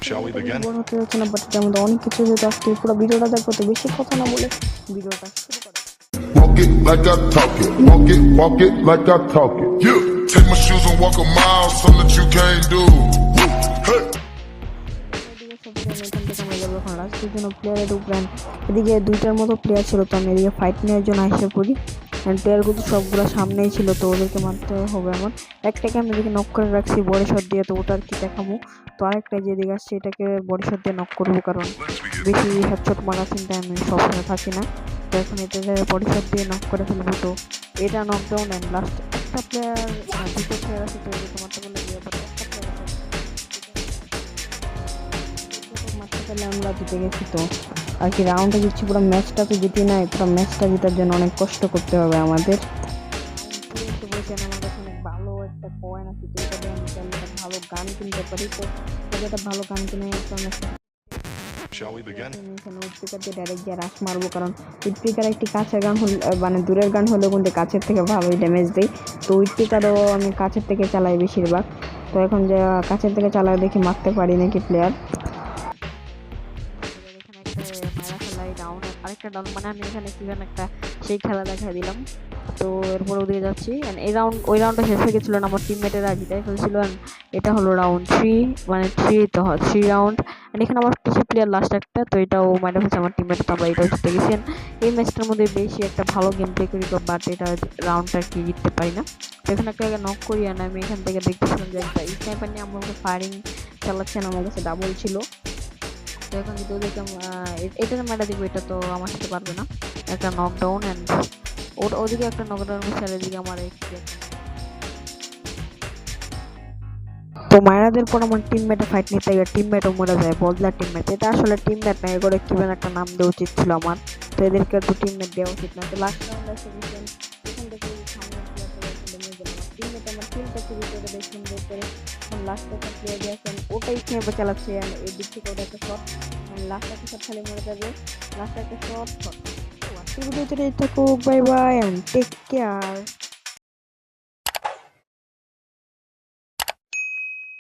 Shall we begin? বড় হতে যাচ্ছে না, বাট এটার মধ্যে অনেক কিছু যেহেতু আজকে পুরো ভিডিওটা দেখবো, তো বেশি কথা না বলে ভিডিওটা শুরু করা যাক। Walk it like I talk it. Walk it like I talk it. Yeah. Take my shoes and walk a mile, something that you can't do. Hey. এদিকে দুইটার মতো প্লেয়ার ছিল, তো আমি এদিকে ফাইট নেওয়ার জন্য এসে পড়ি। প্লেয়ারগুলো সবগুলো সামনেই ছিল, তো ওদেরকে মারতে হবে আমার। একটাকে আমি এদিকে নক করে রাখছি বডি শট দিয়ে, তো ওটা আর কি দেখাবো। তো আরেকটা যেদিকে আসছে এটাকে বডি শট দিয়ে নক করবো, কারণ বেশি হেডশট মারা চিন্তায় আমি সবসময় থাকি না। তো এখন এটাকে বডি শট দিয়ে নক করে ফেলবো। তো এটা নকডাউন অ্যান্ড লাস্ট একটা প্লেয়ার, দুটো প্লেয়ার আছে, তো এদিকে মারতে বললে একটা প্লেয়ার মারতে পারলে আমরা জিতে গেছি। তো আর কি রাউন্ডে জিতছি, পুরো ম্যাচটা তো জিতি নাই, পুরো ম্যাচটা জেতার জন্য অনেক কষ্ট করতে হবে আমাদের। আমার কাছে অনেক ভালো একটা কয়েন আছে, তো এটা দিয়ে আমি চাইলে একটা ভালো গান কিনতে পারি। তো একটা ভালো গান কিনে Shall we begin? উডপিকার দিয়ে ডাইরেক্ট গিয়ে রাশ মারবো, কারণ উডপিকার একটি কাছের গান হলে মানে দূরের গান হলেও কিন্তু কাছের থেকে ভালোই ড্যামেজ দেয়। তো উডপিকারও আমি কাছের থেকে চালাই বেশিরভাগ। তো এখন যে কাছের থেকে চালাই দেখি মারতে পারি নাকি প্লেয়ার। আরেকটা ডাউন মানে আমি এখানে কিভাবে একটা সেই খেলা দেখা দিলাম। তো এরপর ওদিকে যাচ্ছি, ওই রাউন্ডটা শেষ হয়ে গেছিলো না, আমার টিমমেটেরা জিতাই ফেলছিল। এটা হলো রাউন্ড 3, মানে 3 তো হয় 3 রাউন্ড। এখানে আমার কিছু প্লেয়ার লাস্ট একটা, তো এটাও মাইন্ড হচ্ছে আমার টিমমেট, তো আমরা এটাও জিতে গেছি। এই ম্যাচটার মধ্যে বেশি একটা ভালো গেম প্লে করি, বাট এটা রাউন্ডটা কি জিততে পারি না। তো এখানে একটা নক করি, আর আমি এখান থেকে দেখতেছিলাম যে একটা স্নাইপার নিয়ে আমার কাছে ফায়ারিং চালাচ্ছেন, আমার কাছে ডাবল ছিল। তো এখন যদি ওদেরকে এটার মারা দেখবো, এটা তো আমার সাথে পারবে না। একটা নকডাউন অ্যান্ড ওদিকে একটা নকডাউন মিশাল, এদিকে আমার তো মায়েরাদের পর আমার টিমমেটে ফাইট নিতে গিয়ে টিমমেটও মরে যায়, বদলা টিমমেট। এটা আসলে টিমমেট না, এগুলো কিভাবে একটা নাম দেওয়া উচিত ছিল আমার। তো এদেরকে তো টিমমেট দেওয়া উচিত না। তো লাস্ট রাউন্ডে এসে বুঝলেন এখান থেকে সামনে টিমমেট আমার টিমটা শুরু করে দেয় সুন্দর করে। লাস্ট একটা প্লেয়ার দিয়েছেন, ওটাই খেয়ে চালাচ্ছে, এই দিক থেকে ওটা একটা শট, লাস্ট একটা শট খালি মরে যাবে। লাস্ট একটা shot. Bye bye, take care.